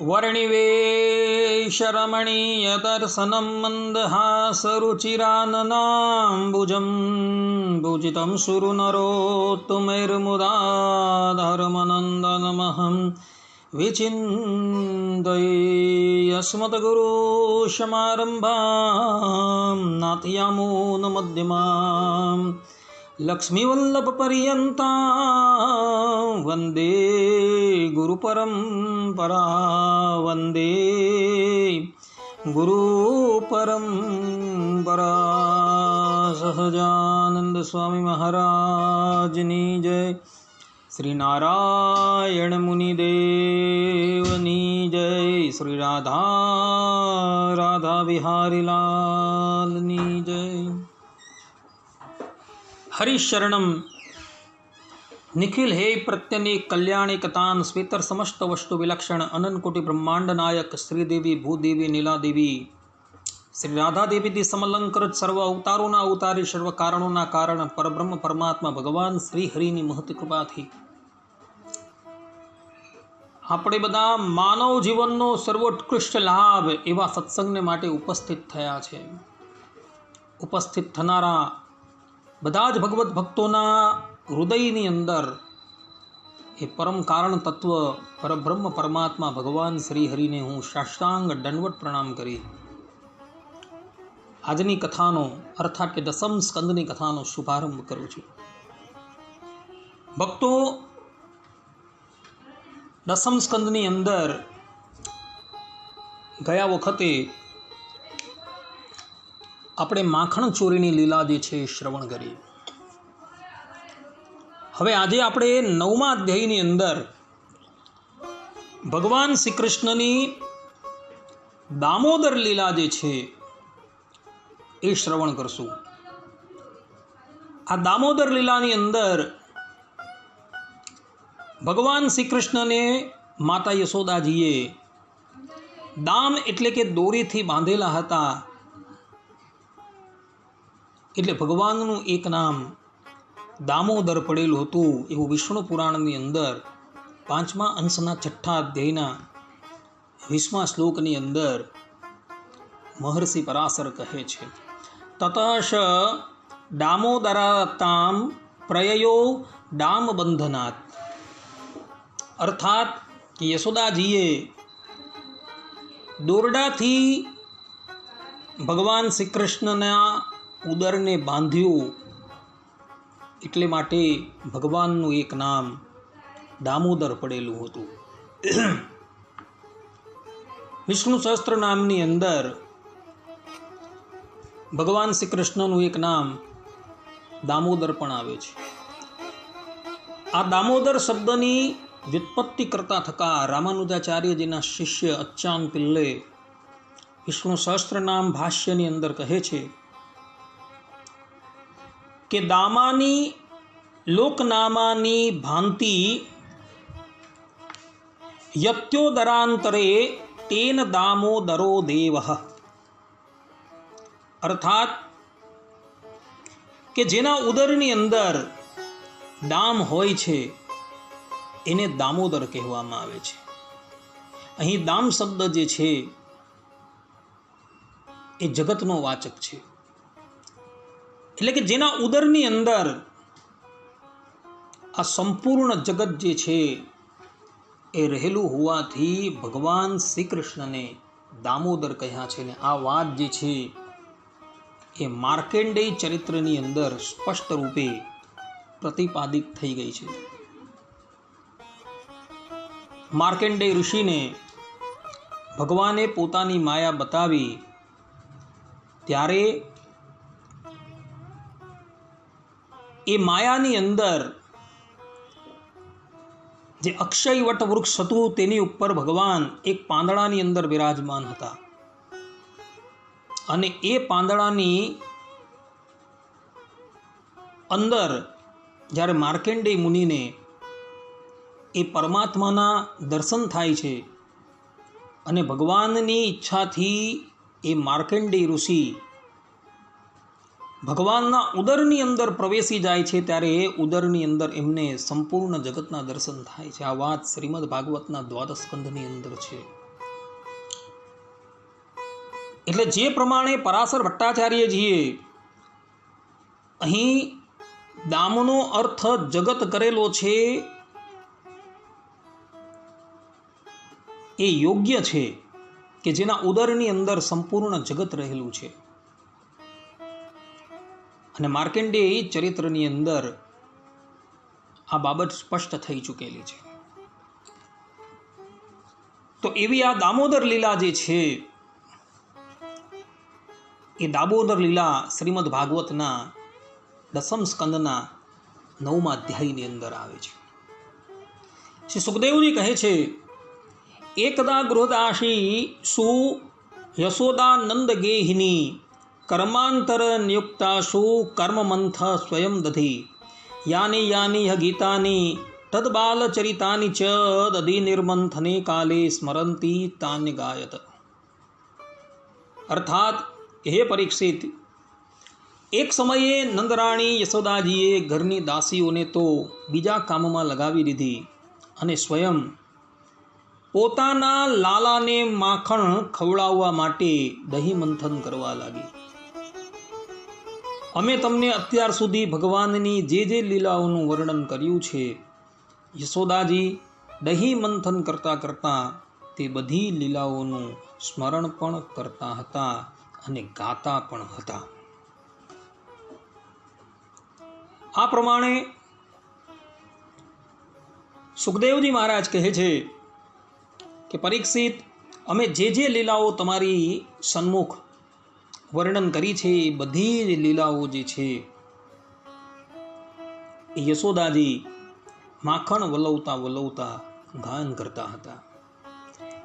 वर्णिवेशरमणीयदर्शनं मन्दहासरुचिराननाम्बुजं पूजितं सुरनरोत्तमैर्मुदा धर्मनन्दनमहं विचिन्तये। अस्मद्गुरुसमारम्भां नाथयामो न मध्यमाम् लक्ष्मीवल्लभपर्यन्तां वन्दे गुरुपरम्परा वन्दे गुरुपरम्परा। सहजानंद स्वामी महाराजनी जय। श्री नारायण मुनिदेवनी जय। श्री राधा राधा बिहारी लालनी जय। हरिशरणम निखिल हे प्रत्यने कल्याणी कतान स्वेतर समस्त वस्तु विलक्षण अनंत कोटि ब्रह्मांड नायक श्रीदेवी भूदेवी नीलादेवी श्री राधा देवी दी समलंकृत सर्व अवतारों अवतारी सर्व कारणों कारण परब्रह्म परमात्मा भगवान श्री हरिनी महती कृपाथी આપણે બધા માનવ જીવનનો સર્વોત્કૃષ્ટ લાભ એવા સત્સંગને માટે ઉપસ્થિત થયા છે। ઉપસ્થિત થનારા બધા જ ભગવત ભક્તોના હૃદયની અંદર એ પરમ કારણ તત્વ પરબ્રહ્મ પરમાત્મા ભગવાન શ્રી હરિને હું સાષ્ટાંગ દંડવત પ્રણામ કરી આજની કથાનો અર્થાત કે દસમ સ્કંદની કથાનો શુભારંભ કરું છું। ભક્તો, દસમ સ્કંદની અંદર ગયા વખતે આપણે માખણ ચોરીની લીલા જે છે શ્રવણ કરી। હવે આજે આપણે 9મા અધ્યાયની અંદર ભગવાન શ્રી કૃષ્ણની દામોદર લીલા જે છે એ શ્રવણ કરશું। આ દામોદર લીલાની અંદર ભગવાન શ્રી કૃષ્ણને માતા યશોદાજીએ દામ એટલે કે દોરીથી બાંધેલા હતા, એટલે ભગવાનનું એક નામ દામોદર પડેલું હતું એવું વિષ્ણુ પુરાણની અંદર 5મા અંશના 6ઠા અધ્યાયના 20મા શ્લોકની અંદર મહર્ષિ પરાશર કહે છે, તતઃ દામોદરાતામ પ્રયયો દામ બંધનાત। અર્થાત યશોદાજીએ દોરડાથી ભગવાન શ્રી કૃષ્ણના ઉદરને બાંધ્યું, એટલે માટે ભગવાનનું એક નામ દામોદર પડેલું હતું। વિષ્ણુ સહસ્ત્ર નામની અંદર ભગવાન શ્રી કૃષ્ણનું એક નામ દામોદર પણ આવે છે। આ દામોદર શબ્દની વ્યુત્પત્તિ કરતા થકા રામાનુજાચાર્યજીના શિષ્ય અચ્ચાન પિલ્લે વિષ્ણુ સહસ્ત્ર નામ ભાષ્યની અંદર કહે છે કે દામાની લોકનામાની ભાંતિ યત્યોદરાંતરે તેન દામોદરો દેવઃ। અર્થાત કે જેના ઉદરની અંદર દામ હોય છે એને દામોદર કહેવામાં આવે છે। અહીં દામ શબ્દ જે છે એ જગતનો વાચક છે, એટલે કે જેના ઉદરની અંદર આ સંપૂર્ણ જગત જે છે એ રહેલું હોવાથી ભગવાન શ્રી કૃષ્ણને દામોદર કહ્યા છે। ને આ વાત જે છે એ માર્કેન્ડેય ચરિત્રની અંદર સ્પષ્ટ રૂપે પ્રતિપાદિત થઈ ગઈ છે। માર્કેન્ડેય ઋષિને ભગવાને પોતાની માયા બતાવી ત્યારે એ માયાની અંદર જે અક્ષયવટ વૃક્ષ હતું તેની ઉપર ભગવાન એક પાંદડાની અંદર બિરાજમાન હતા, અને એ પાંદડાની અંદર જ્યારે માર્કેન્ડેય મુનિને એ પરમાત્માના દર્શન થાય છે અને ભગવાનની ઈચ્છાથી એ માર્કેન્ડેય ઋષિ ભગવાનના ઉદરની અંદર પ્રવેશી જાય છે ત્યારે એ ઉદરની અંદર એમને સંપૂર્ણ જગતના દર્શન થાય છે। આ વાત શ્રીમદ ભાગવતના દ્વાદશ સ્કંધની અંદર છે। એટલે જે પ્રમાણે પરાશર ભટ્ટાચાર્યજીએ અહીં દામનો અર્થ જગત કરેલો છે એ યોગ્ય છે કે જેના ઉદરની અંદર સંપૂર્ણ જગત રહેલું છે. અને માર્કંડેય ચરિત્રની અંદર આ બાબત સ્પષ્ટ થઈ ચૂકેલી છે. તો એવી આ દામોદર લીલા જે છે એ દામોદર લીલા શ્રીમદ ભાગવતના 10મ સ્કંદના 9મા અધ્યાયની અંદર આવે છે. શ્રી સુખદેવજી કહે છે, એકદા ગૃહદાસી સુ યશોદાનંદ ગેહિની કર્માંતર નિયુક્તાસુ કર્મમંથ સ્વયં દધી યાની યાની હ ગીતાની તદબાલચરિતાની ચ દધી નિર્મંથને કાલે સ્મરંતી તાન્ય ગાયત. અર્થાત હે પરીક્ષિત, એક સમયે નંદરાણી યશોદાજીએ ઘરની દાસીઓને તો બીજા કામમાં લગાવી દીધી અને સ્વયં પોતાના લાલાને માખણ ખવડાવવા માટે દહીં મંથન કરવા લાગી. અમે તમને અત્યાર સુધી ભગવાનની જે લીલાઓનું વર્ણન કર્યું છે, યશોદાજી દહીં મંથન કરતાં કરતાં તે બધી લીલાઓનું સ્મરણ પણ કરતા હતા અને ગાતા પણ હતા. આ પ્રમાણે સુખદેવજી મહારાજ કહે છે કે પરીક્ષિત, અમે જે લીલાઓ તમારી સન્મુખ વર્ણન કરી છે એ બધી જ લીલાઓ જે છે એ યશોદાજી માખણ વલવતા વલવતા ગાયન કરતા હતા.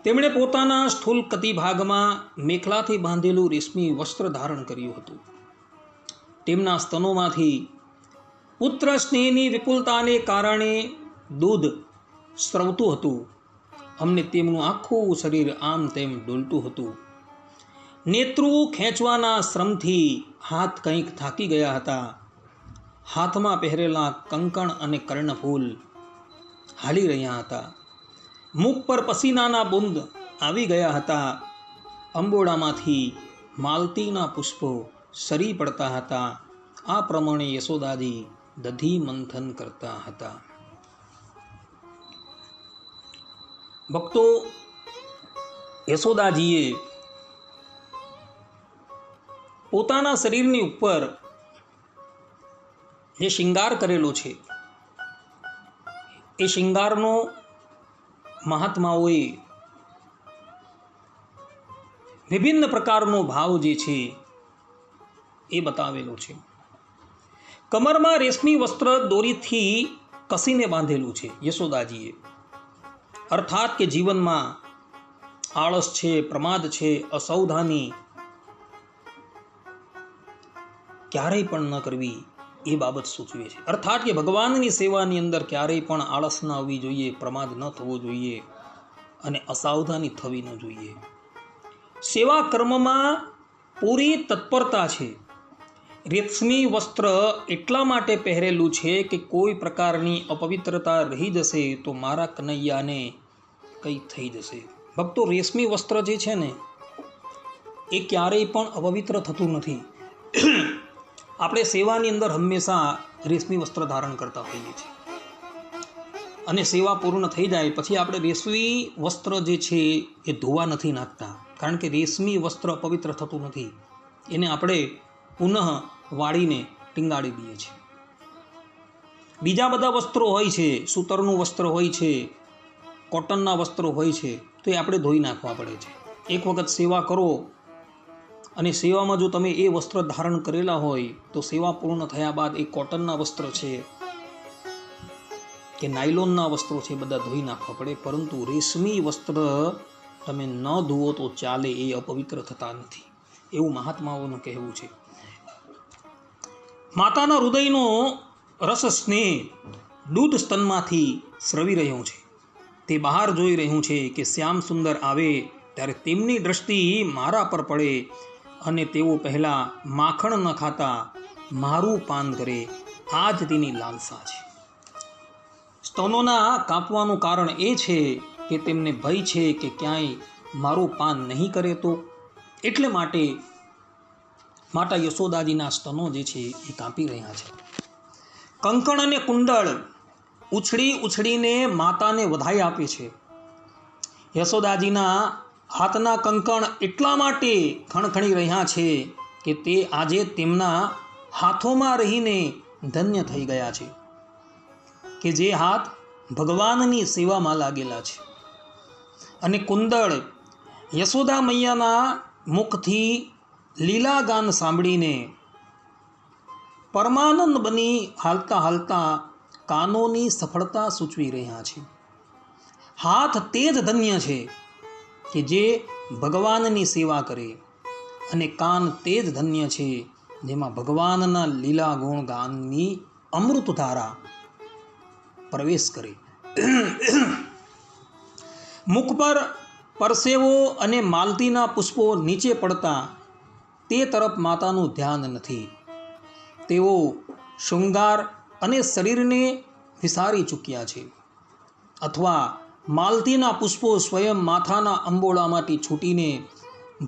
તેમણે પોતાના સ્થૂલ કટિભાગમાં મેખલાથી બાંધેલું રેશમી વસ્ત્ર ધારણ કર્યું હતું. તેમના સ્તનોમાંથી પુત્ર સ્નેહની વિપુલતાને કારણે દૂધ સ્રવતું હતું. અમને તેમનું આખું શરીર આમ તેમ ડોલતું હતું. નેત્રો ખેંચવાના શ્રમથી હાથ કંઈક થાકી ગયા હતા. હાથમાં પહેરેલા કંકણ અને કર્ણફૂલ હાલી રહ્યા હતા. મુખ પર પસીનાના બુંદ આવી ગયા હતા. અંબોડામાંથી માલતીના પુષ્પો સરી પડતા હતા. આ પ્રમાણે યશોદાજી દધી મંથન કરતા હતા. ભક્તો, યશોદાજીએ પોતાના શરીરની ઉપર જે શિંગાર કરેલો છે એ શિંગારનો મહાત્માઓએ વિભિન્ન પ્રકારનો ભાવ જે છે એ બતાવેલો છે. કમરમાં રેશમી વસ્ત્ર દોરીથી કસીને બાંધેલું છે યશોદાજીએ. અર્થાત કે જીવનમાં આળસ છે, પ્રમાદ છે, અસાવધાની ક્યારેય પણ ન કરવી એ બાબત સૂચવે છે. અર્થાત કે ભગવાનની સેવાની અંદર ક્યારેય પણ આળસ ન આવવી જોઈએ, પ્રમાદ ન થવો જોઈએ અને અસાવધાની થવી ન જોઈએ. સેવા કર્મમાં પૂરી તત્પરતા છે. રેશમી વસ્ત્ર એટલા માટે પહેરેલું છે કે કોઈ પ્રકારની અપવિત્રતા રહી જશે તો મારા કનૈયાને કંઈ થઈ જશે. ભક્તો, રેશમી વસ્ત્ર જે છે ને એ ક્યારેય પણ અપવિત્ર થતું નથી. આપણે સેવાની અંદર હંમેશા રેશમી વસ્ત્ર ધારણ કરતા હોઈએ છીએ અને સેવા પૂર્ણ થઈ જાય પછી આપણે રેશમી વસ્ત્ર જે છે એ ધોવા નથી નાખતા, કારણ કે રેશમી વસ્ત્ર અપવિત્ર થતું નથી. એને આપણે પુનઃ વાળીને ટીંગાડી દઈએ છીએ. બીજા બધા વસ્ત્રો હોય છે, સૂતરનું વસ્ત્ર હોય છે, કોટનના વસ્ત્રો હોય છે, તો એ આપણે ધોઈ નાખવા પડે છે. એક વખત સેવા કરો અને સેવામાં જો તમે એ વસ્ત્ર ધારણ કરેલા હોય તો સેવા પૂર્ણ થયા બાદ એ કોટનના વસ્ત્ર છે કે નાયલોનના વસ્ત્રો છે બધા ધોઈ નાખવા પડે. પરંતુ રેશમી વસ્ત્ર તમે ન ધુવો તો ચાલે, એ અપવિત્ર થતા નથી, એવું મહાત્માઓનું કહેવું છે. માતાના હૃદયનો રસ સ્નેહ દૂધ સ્તનમાંથી સ્રવી રહ્યો છે. તે બહાર જોઈ રહ્યું છે કે શ્યામ સુંદર આવે ત્યારે તેમની દ્રષ્ટિ મારા પર પડે અને તેઓ પહેલાં માખણ ન ખાતા મારું પાન કરે, આ જ તેની લાલસા છે. સ્તનોના કાપવાનું કારણ એ છે કે તેમને ભય છે કે ક્યાંય મારું પાન નહીં કરે તો, એટલે માટે માતા યશોદાજીના સ્તનો જે છે એ કાપી રહ્યા છે. કંકણ અને કુંડળ ઉછળી ઉછળીને માતાને વધાઈ આપે છે. યશોદાજીના હાથના કંકણ એટલા માટે ખણખણી રહ્યા છે કે તે આજે તેમના હાથોમાં રહીને ધન્ય થઈ ગયા છે, કે જે હાથ ભગવાનની સેવામાં લાગેલા છે. અને કુંદળ યશોદા મૈયાના મુખથી લીલા ગાન સાંભળીને પરમાનંદ બની હાલતા હાલતા કાનોની સફળતા સૂચવી રહ્યા છે. હાથ તે જ ધન્ય છે કે જે ભગવાનની સેવા કરે, અને કાન તે જ ધન્ય છે જેમાં ભગવાનના લીલા ગુણ ગાનની અમૃતધારા પ્રવેશ કરે. મુખ પર પરસેવો અને માલતીના પુષ્પો નીચે પડતા તે તરફ માતાનું ધ્યાન નથી. તેઓ શૃંગાર અને શરીરને વિસારી ચૂક્યા છે, અથવા માલતીના પુષ્પો સ્વયં માથાના અંબોળામાંથી છૂટીને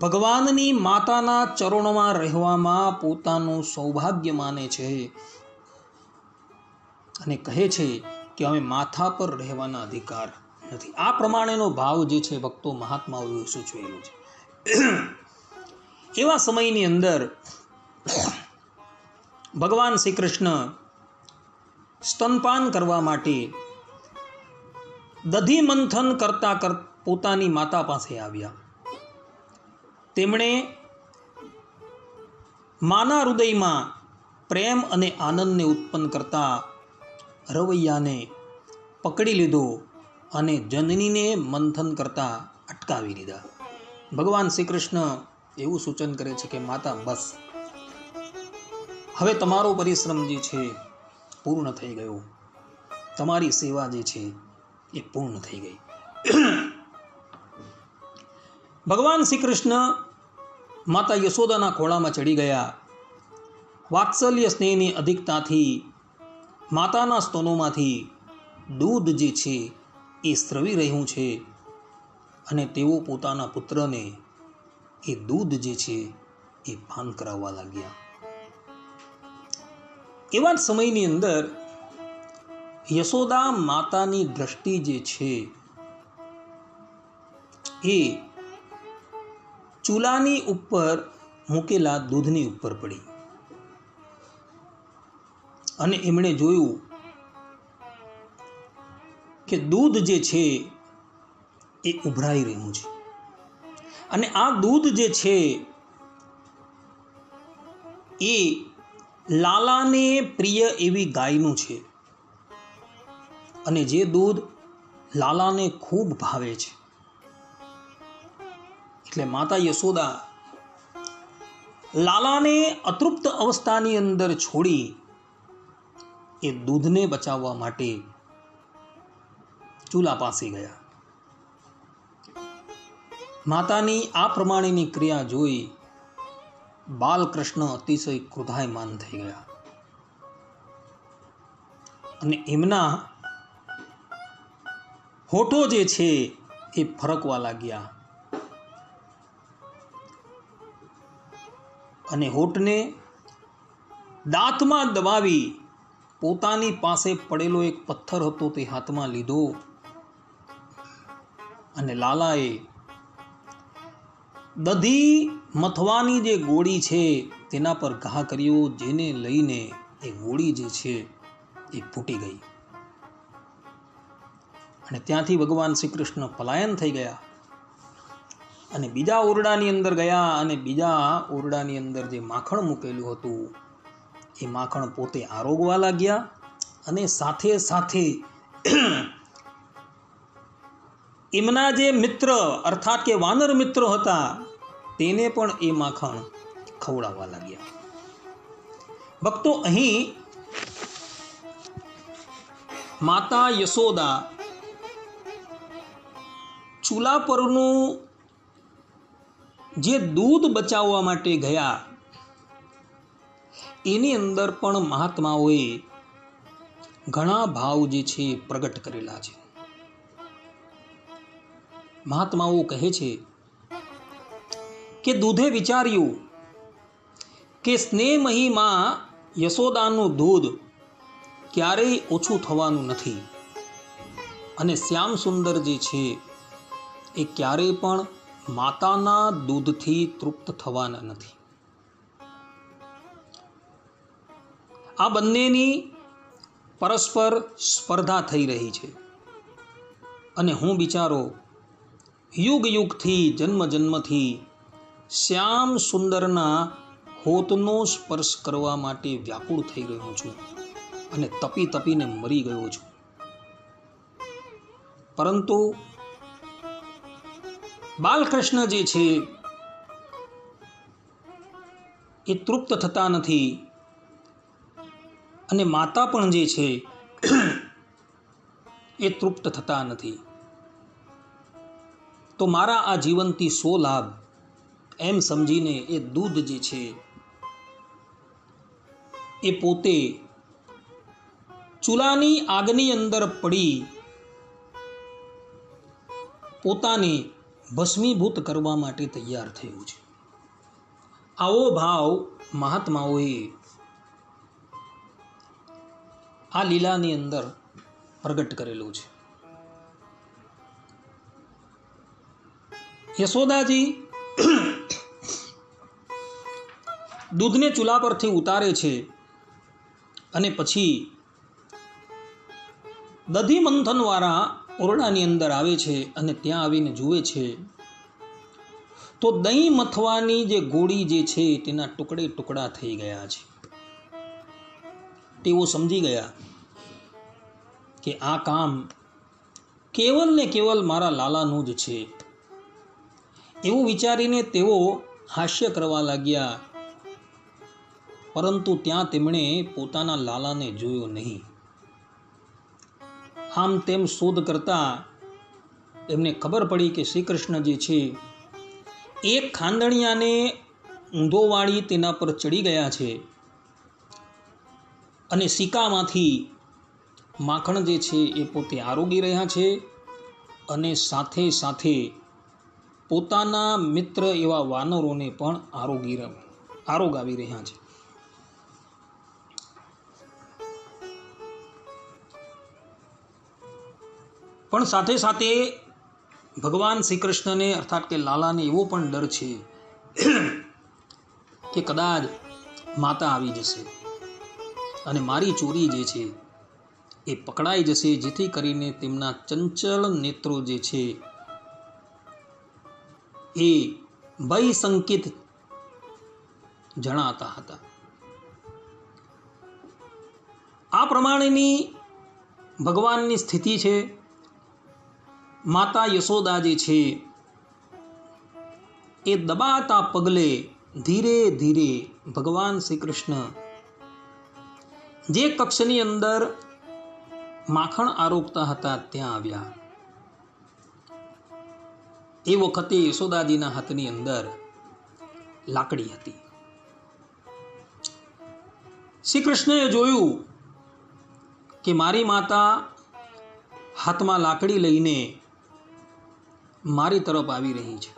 ભગવાનની માતાના ચરણોમાં રહેવામાં પોતાનું સૌભાગ્ય માને છે અને કહે છે કે અમે માથા પર રહેવાના અધિકાર નથી. આ પ્રમાણેનો ભાવ જે છે ભક્તો મહાત્માઓએ સૂચવેલું છે. એવા સમયની અંદર ભગવાન શ્રી કૃષ્ણ સ્તનપાન કરવા માટે દધી મંથન કરતા પોતાની માતા પાસે આવ્યા. તેમણે માના હૃદયમાં પ્રેમ અને આનંદને ઉત્પન્ન કરતા રવૈયાને પકડી લીધો અને જનનીને મંથન કરતા અટકાવી લીધા. ભગવાન શ્રી કૃષ્ણ એવું સૂચન કરે છે કે માતા, બસ હવે તમારો પરિશ્રમ જે છે પૂર્ણ થઈ ગયો, તમારી સેવા જે છે એ પૂર્ણ થઈ ગઈ. ભગવાન શ્રી કૃષ્ણ માતા યશોદાના ખોળામાં ચડી ગયા. વાત્સલ્ય સ્નેહની અધિકતાથી માતાના સ્તનોમાંથી દૂધ જે છે એ સ્રવી રહ્યું છે, અને તેઓ પોતાના પુત્રને એ દૂધ જે છે એ પાન કરાવવા લાગ્યા. એવા જ સમયની અંદર યશોદા માતાની દ્રષ્ટિ જે છે એ ચૂલાની ઉપર મૂકેલા દૂધની ઉપર પડી, અને એમણે જોયું કે દૂધ જે છે એ ઉભરાઈ રહ્યું છે, અને આ દૂધ જે છે એ લાલાને પ્રિય એવી ગાયનું છે, અને જે દૂધ લાલાને ખૂબ ભાવે છે. એટલે માતા યશોદા લાલાને અતૃપ્ત અવસ્થાની અંદર છોડી એ દૂધને બચાવવા માટે ચૂલા પાસે ગયા. માતાની આ પ્રમાણેની ક્રિયા જોઈ બાલકૃષ્ણ અતિશય ક્રોધાયમાન થઈ ગયા, અને એમના હોઠો જે છે એ ફરકવા લાગ્યા, અને હોઠને દાંતમાં દબાવી પોતાની પાસે પડેલો એક પથ્થર હતો તે હાથમાં લીધો, અને લાલાએ દધી મથવાની જે ગોળી છે તેના પર ઘા કર્યો, જેને લઈને એ ગોળી જે છે એ ફૂટી ગઈ, અને ત્યાંથી ભગવાન શ્રી કૃષ્ણ પલાયન થઈ ગયા, અને બીજા ઓરડાની અંદર ગયા, અને બીજા ઓરડાની અંદર જે માખણ મૂકેલું હતું એ માખણ પોતે આરોગવા લાગ્યા, અને સાથે સાથે એમના જે મિત્ર અર્થાત કે વાનર મિત્ર હતા તેને પણ એ માખણ ખવડાવવા લાગ્યા. ભક્તો, અહીં માતા યશોદા ચૂલા પરનું જે દૂધ બચાવવા માટે ગયા એની અંદર પણ મહાત્માઓએ ઘણા ભાવ જે છે પ્રગટ કરેલા છે. મહાત્માઓ કહે છે કે દૂધે વિચાર્યું કે સ્નેહમયી માં યશોદાનું દૂધ ક્યારેય ઓછું થવાનું નથી અને શ્યામ સુંદર જે છે એ ક્યારેય પણ માતાના દૂધથી તૃપ્ત થવાના નથી. આ બંનેની પરસ્પર સ્પર્ધા થઈ રહી છે અને હું બિચારો યુગ યુગથી જન્મ જન્મથી શ્યામ સુંદરના હોતનો સ્પર્શ કરવા માટે વ્યાકુળ થઈ રહ્યો છું અને તપી તપીને મરી ગયો છું. પરંતુ બાલકૃષ્ણ જે છે એ તૃપ્ત થતા નથી અને માતા પણ જે છે એ તૃપ્ત થતા નથી. તો મારા આ જીવનથી શો લાભ એમ સમજીને એ દૂધ જે છે એ પોતે ચૂલાની આગની અંદર પડી પોતાને ભસ્મીભૂત કરવા માટે તૈયાર થયું છે. આવો ભાવ મહાત્માઓએ આ લીલાની અંદર પ્રગટ કરેલું છે. યશોદાજી દૂધને ચૂલા પરથી ઉતારે છે અને પછી દધી મંથનવાળા ઓરડાની અંદર આવે છે અને ત્યાં આવીને જુએ છે તો દહીં મથવાની જે ગોળી જે છે તેના ટુકડે ટુકડા થઈ ગયા છે. તેઓ સમજી ગયા કે આ કામ કેવલ ને કેવલ મારા લાલાનું જ છે. એવું વિચારીને તેઓ હાસ્ય કરવા લાગ્યા, પરંતુ ત્યાં તેમણે પોતાના લાલાને જોયો નહીં. આમ તેમ શોધ કરતા એમને ખબર પડી કે શ્રી કૃષ્ણ જે છે એક ખાંડણિયાને ઊંધો વાળી તેના પર ચડી ગયા છે અને સિક્કામાંથી માખણ જે છે એ પોતે આરોગી રહ્યા છે અને સાથે સાથે પોતાના મિત્ર એવા વાનરોને પણ આરોગાવી રહ્યા છે. પણ સાથે સાથે ભગવાન શ્રી કૃષ્ણને અર્થાત કે લાલાને એવો પણ ડર છે કે કદાચ માતા આવી જશે અને મારી ચોરી જે છે એ પકડાઈ જશે, જેથી કરીને તેમના ચંચળ નેત્રો જે છે એ ભય સંકેત જણાતા હતા. આ પ્રમાણેની ભગવાનની સ્થિતિ છે. માતા યશોદા જે છે એ દબાતા પગલે ધીરે ધીરે ભગવાન શ્રી કૃષ્ણ જે કક્ષની અંદર માખણ આરોગતા હતા ત્યાં આવ્યા. એ વખતે યશોદાજીના હાથની અંદર લાકડી હતી. શ્રી કૃષ્ણએ જોયું કે મારી માતા હાથમાં લાકડી લઈને મારી તરફ આવી રહી છે.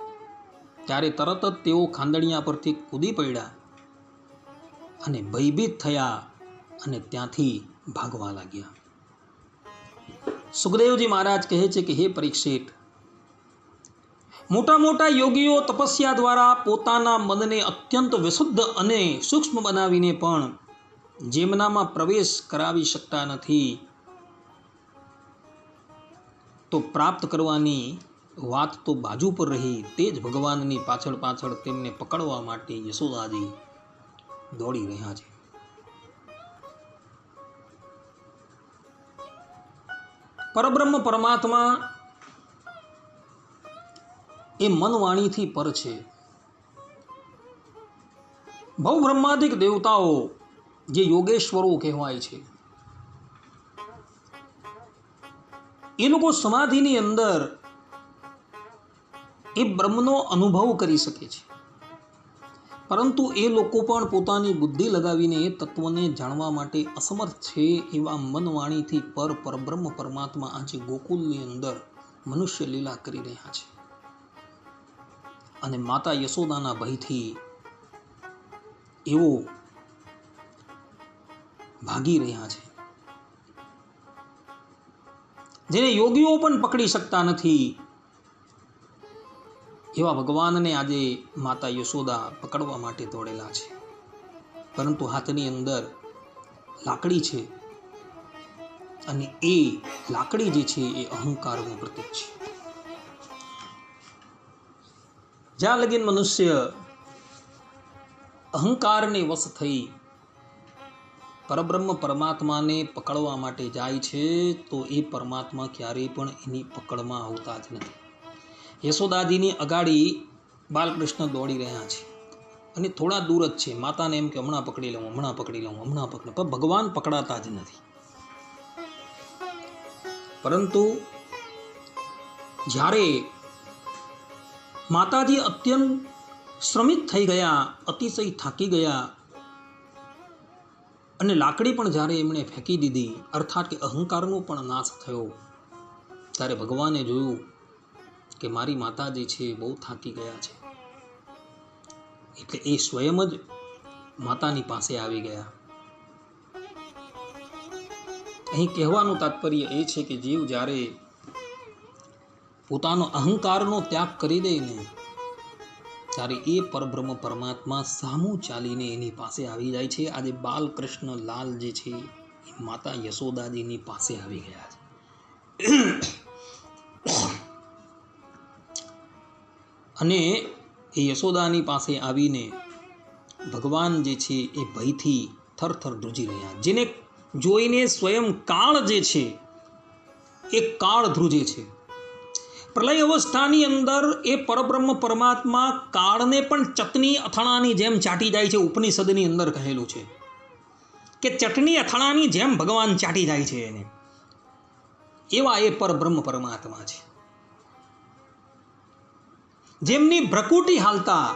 ત્યારે તરત જ તેઓ ખાંડણિયા પરથી કૂદી પડ્યા અને ભયભીત થયા અને ત્યાંથી ભાગવા લાગ્યા. સુખદેવજી મહારાજ કહે છે કે હે પરીક્ષિત, મોટા મોટા યોગીઓ તપસ્યા દ્વારા પોતાના મનને અત્યંત વિશુદ્ધ અને સૂક્ષ્મ બનાવીને પણ જેમનામાં પ્રવેશ કરાવી શકતા નથી, તો પ્રાપ્ત કરવાની વાત તો બાજુ પર રહી. તે જ ભગવાનની પાછળ પાછળ તેમને પકડવા માટે યશોદાજી દોડી રહ્યા છે. પરબ્રહ્મ પરમાત્મા એ મન વાણીથી પર છે. ભવ બ્રહ્માદિક દેવતાઓ જે યોગેશ્વરો કહેવાય છે, એ લોકો સમાધિની અંદર એ બ્રહ્મનો અનુભવ કરી શકે છે, પરંતુ એ લોકો પણ પોતાની બુદ્ધિ લગાવીને એ તત્વને જાણવા માટે અસમર્થ છે. એવા મનવાણીથી પરબ્રહ્મ પરમાત્મા આજે ગોકુલની અંદર મનુષ્ય લીલા કરી રહ્યા છે. અને માતા યશોદાના ભયથી એવો ભાગી રહ્યા છે, જેને યોગીઓ પણ પકડી શકતા નથી, એવા ભગવાનને આજે માતા યશોદા પકડવા માટે દોડેલા છે. પરંતુ હાથની અંદર લાકડી છે, અને એ લાકડી જે છે એ અહંકારનું પ્રતીક છે. જ્યાં લગીન મનુષ્ય અહંકારને વશ થઈ પરબ્રહ્મ પરમાત્માને પકડવા માટે જાય છે, તો એ પરમાત્મા ક્યારેય પણ એની પકડમાં આવતા જ નથી. યશોદાજીની અગાડી બાલકૃષ્ણ દોડી રહ્યા છે, અને થોડા દૂર જ છે. માતાને એમ કે હમણાં પકડી લઉં, હમણાં પકડી લઉં, હમણાં પકડી, પણ ભગવાન પકડાતા જ નથી. પરંતુ જ્યારે માતાજી અત્યંત શ્રમિત થઈ ગયા, અતિશય થાકી ગયા, અને લાકડી પણ જ્યારે એમણે ફેંકી દીધી, અર્થાત કે અહંકારનો પણ નાશ થયો, ત્યારે ભગવાને જોયું કે મારી માતા જે છે બહુ થાકી ગયા છે, એટલે એ સ્વયં જ માતાની પાસે આવી ગયા. અહીં કહેવાનું તાત્પર્ય એ છે કે જીવ જ્યારે પોતાનો અહંકારનો ત્યાગ કરી દે ને, ત્યારે એ પરબ્રહ્મ પરમાત્મા સામું ચાલીને એની પાસે આવી જાય છે. આજે બાલકૃષ્ણ લાલ જે છે એ માતા યશોદાજીની પાસે આવી ગયા છે. અને એ યશોદાની પાસે આવીને ભગવાન જે છે એ ભયથી થરથર ધ્રુજી રહ્યા, જેને જોઈને સ્વયં કાળ જે છે એ કાળ ધ્રુજે છે. પ્રલય અવસ્થાની અંદર એ પરબ્રહ્મ પરમાત્મા કાળને પણ ચટણી અથાણાની જેમ ચાટી જાય છે. ઉપનિષદની અંદર કહેલું છે કે ચટણી અથાણાની જેમ ભગવાન ચાટી જાય છે એને. એવા એ પરબ્રહ્મ પરમાત્મા છે, જેમની ભ્રકુટી હાલતા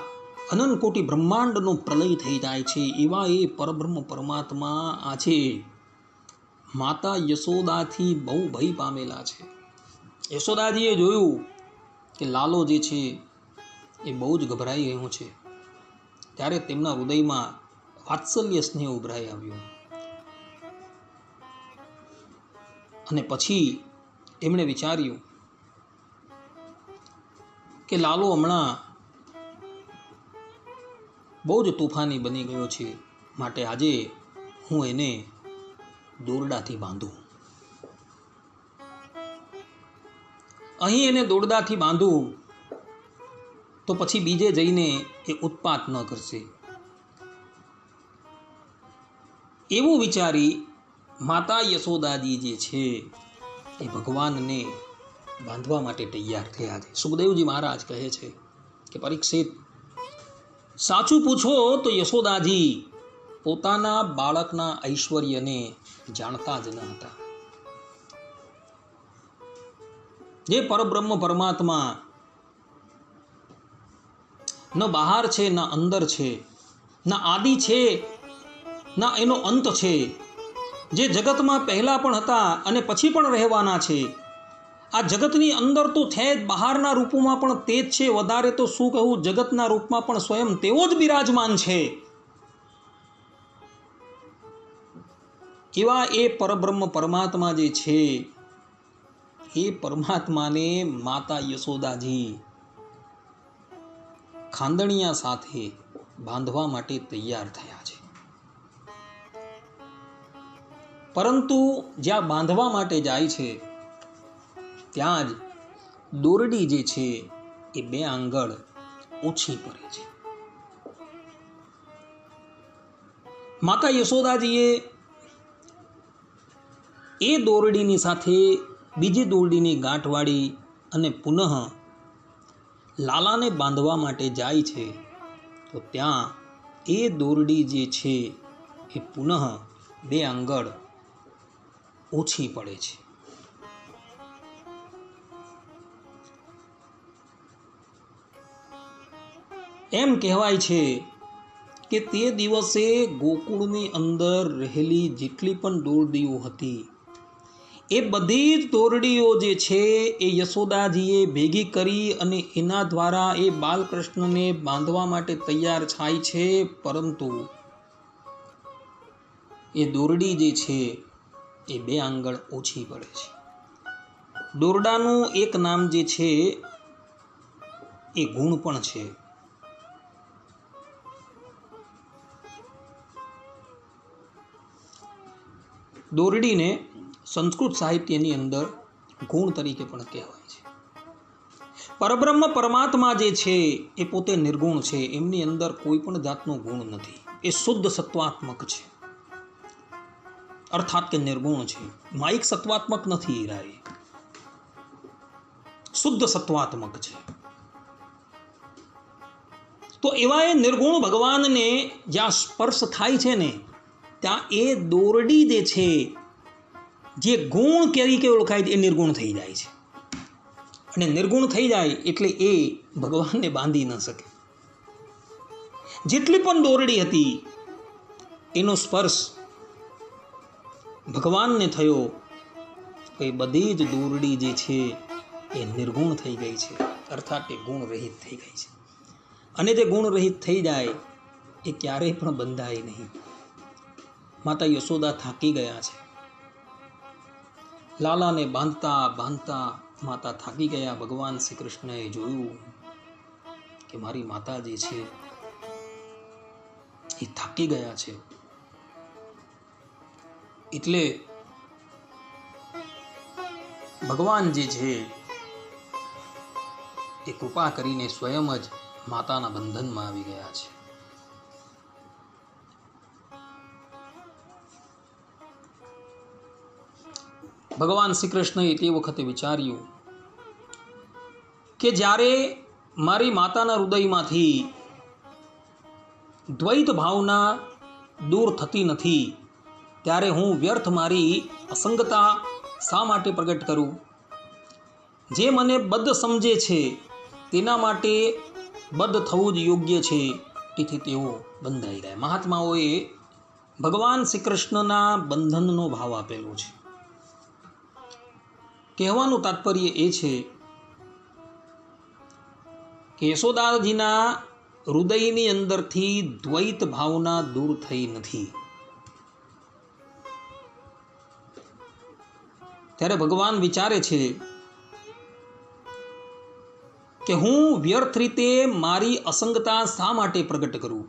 અનંત કોટી બ્રહ્માંડનો પ્રલય થઈ જાય છે. એવા એ પરબ્રહ્મ પરમાત્મા આજે માતા યશોદાથી બહુ ભય પામેલા છે. યશોદાજીએ જોયું કે લાલો જે છે એ બહુ જ ગભરાઈ ગયો છે, ત્યારે તેમના હૃદયમાં વાત્સલ્ય સ્નેહ ઉભરાઈ આવ્યો. અને પછી એમણે વિચાર્યું કે લાલો હમણાં બહુ જ તોફાની બની ગયો છે, માટે આજે હું એને દોરડાથી બાંધું. અહીં એને દોરડાથી બાંધું તો પછી બીજે જઈને એ ઉત્પાત ન કરશે. એવું વિચારી માતા યશોદાજી જે છે એ ભગવાનને બાંધવા માટે તૈયાર થયા છે. સુખદેવજી મહારાજ કહે છે કે પરીક્ષિત, સાચું પૂછો તો યશોદાજી પોતાના બાળકના ઐશ્વર્યને જાણતા જ ન હતા. જે પરબ્રહ્મ પરમાત્મા ન બહાર છે, ન અંદર છે, ન આદિ છે, ન એનો અંત છે, જે જગતમાં પહેલા પણ હતા અને પછી પણ રહેવાના છે. આ જગતની અંદર તો છે જ, બહારના રૂપોમાં પણ તે જ છે. વધારે તો શું કહું, જગતના રૂપમાં પણ સ્વયં તેઓ જ બિરાજમાન છે. એવા એ પરબ્રહ્મ પરમાત્મા જે છે એ પરમાત્માને માતા યશોદાજી ખાંદણિયા સાથે બાંધવા માટે તૈયાર થયા છે. પરંતુ જ્યાં બાંધવા માટે જાય છે ત્યાં જ દોરડી જે છે એ 2 આંગળ ઓછી પડે છે. માતા યશોદાજીએ એ દોરડીની સાથે બીજી દોરડીની ગાંઠ વાળી અને પુનઃ લાલાને બાંધવા માટે જાય છે, તો ત્યાં એ દોરડી જે છે એ પુનઃ 2 આંગળ ઓછી પડે છે. એમ કહેવાય છે કે તે દિવસે ગોકુળની અંદર રહેલી જેટલી પણ દોરડીઓ હતી એ બધી જ દોરડીઓ જે છે એ યશોદાજીએ ભેગી કરી અને એના દ્વારા એ બાલકૃષ્ણને બાંધવા માટે તૈયાર થાય છે, પરંતુ એ દોરડી જે છે એ 2 આંગળ ઓછી પડે છે. દોરડાનું એક નામ જે છે એ ગુણ પણ છે. દોરડીને સંસ્કૃત સાહિત્યની અંદર ગુણ તરીકે પણ કહેવાય છે. પરબ્રહ્મ પરમાત્મા જે છે એ પોતે નિર્ગુણ છે, એમની અંદર કોઈ પણ જાતનો ગુણ નથી. એ શુદ્ધ સત્વાત્મક છે, અર્થાત કે નિર્ગુણ છે. માઇક સત્વાત્મક નથી, હીરાએ શુદ્ધ સત્વાત્મક છે. તો એવા એ નિર્ગુણ ભગવાનને જ્યાં સ્પર્શ થાય છે ને, ત્યાં એ દોરડી જે છે, જે ગુણ તરીકે ઓળખાય એ નિર્ગુણ થઈ જાય છે. અને નિર્ગુણ થઈ જાય એટલે એ ભગવાનને બાંધી ન શકે. જેટલી પણ દોરડી હતી એનો સ્પર્શ ભગવાનને થયો, તો એ બધી જ દોરડી જે છે એ નિર્ગુણ થઈ ગઈ છે, અર્થાત એ ગુણ રહિત થઈ ગઈ છે. અને જે ગુણ રહિત થઈ જાય એ ક્યારેય પણ બંધાય નહીં. માતા યશોદા થાકી ગયા છે. લાલાને બાંધતા બાંધતા માતા થાકી ગયા. ભગવાન શ્રી કૃષ્ણએ જોયું કે મારી માતા જે છે એ થાકી ગયા છે, એટલે ભગવાન જે છે એ કૃપા કરીને સ્વયં જ માતાના બંધનમાં આવી ગયા છે. ભગવાન શ્રી કૃષ્ણએ તે વખતે વિચાર્યું કે જ્યારે મારી માતાના હૃદયમાંથી દ્વૈત ભાવના દૂર થતી નથી, ત્યારે હું વ્યર્થ મારી અસંગતા શા માટે પ્રગટ કરું? જે મને બદ્ધ સમજે છે તેના માટે બદ્ધ થવું જ યોગ્ય છે, તેથી તેઓ બંધાઈ ગયા. મહાત્માઓએ ભગવાન શ્રી કૃષ્ણના બંધનનો ભાવ આપેલો છે. કહેવાનું તાત્પર્ય એ છે કે યશોદાજીના હૃદયની અંદરથી દ્વૈત ભાવના દૂર થઈ નથી. ત્યારે ભગવાન વિચારે છે કે હું વ્યર્થ રીતે મારી અસંગતા શા માટે પ્રગટ કરું?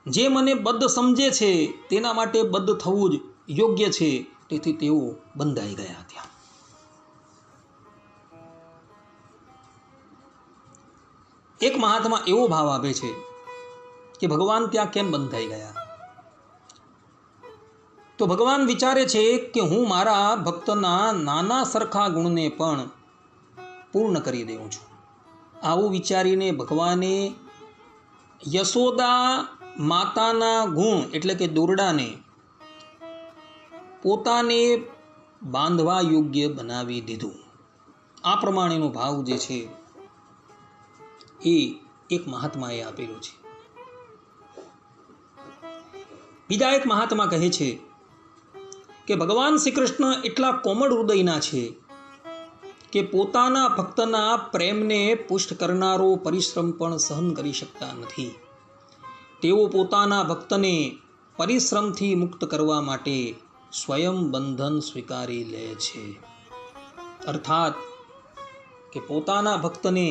જે મને બદ્ધ સમજે છે તેના માટે બદ્ધ થવું જ યોગ્ય છે, તેથી તેઓ બંધાઈ ગયા. ત્યાં એક મહાત્મા એવો ભાવ આપે છે કે ભગવાન ત્યાં કેમ બંધાઈ ગયા? તો ભગવાન વિચારે છે કે હું મારા ભક્તના નાના સરખા ગુણને પણ પૂર્ણ કરી દઉં છું. આવું વિચારીને ભગવાને યશોદા માતાના ગુણ એટલે કે દોરડાને પોતાને બાંધવા યોગ્ય બનાવી દીધું. આ પ્રમાણેનો ભાવ જે છે એ એક મહાત્માએ આપેલો છે. બીજા એક મહાત્મા કહે છે કે ભગવાન શ્રી કૃષ્ણ એટલા કોમળ હૃદયના છે કે પોતાના ભક્તના પ્રેમને પુષ્ટ કરનારો પરિશ્રમ પણ સહન કરી શકતા નથી. તેઓ પોતાના ભક્તને પરિશ્રમથી મુક્ત કરવા માટે સ્વયં બંધન સ્વીકારી લે છે. અર્થાત કે પોતાના ભક્તને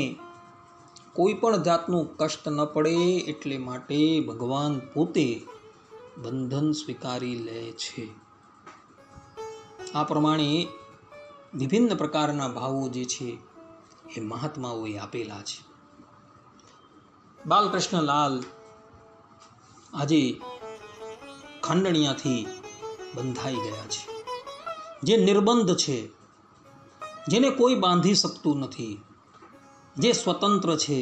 કોઈ પણ જાતનું કષ્ટ ન પડે એટલે માટે ભગવાન પોતે બંધન સ્વીકારી લે છે. આ પ્રમાણે વિભિન્ન પ્રકારના ભાવો જે છે એ મહાત્માઓએ આપેલા છે. બાલકૃષ્ણલાલ આજે ખાંડણિયાથી બંધાઈ ગયા છે. જે નિર્બંધ છે, જેને કોઈ બાંધી શકતું નથી, જે સ્વતંત્ર છે,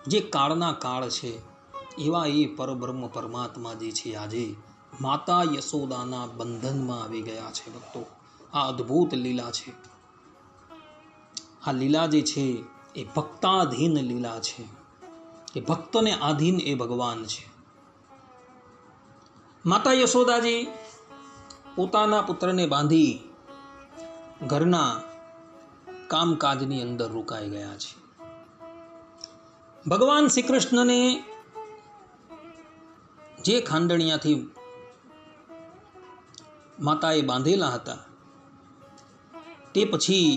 જે કાળના કાળ છે, એવા એ પરબ્રહ્મ પરમાત્મા જે છે આજે માતા યશોદાના બંધનમાં આવી ગયા છે. ભક્તો, આ અદ્ભુત લીલા છે. આ લીલા જે છે એ ભક્તાધીન લીલા છે, કે ભક્તને આધીન એ ભગવાન છે. માતા યશોદાજી પોતાના પુત્રને બાંધી ઘરના કામકાજની અંદર રોકાઈ ગયા છે. ભગવાન શ્રી કૃષ્ણને જે ખાંડણિયાથી માતાએ બાંધેલા હતા તે પછી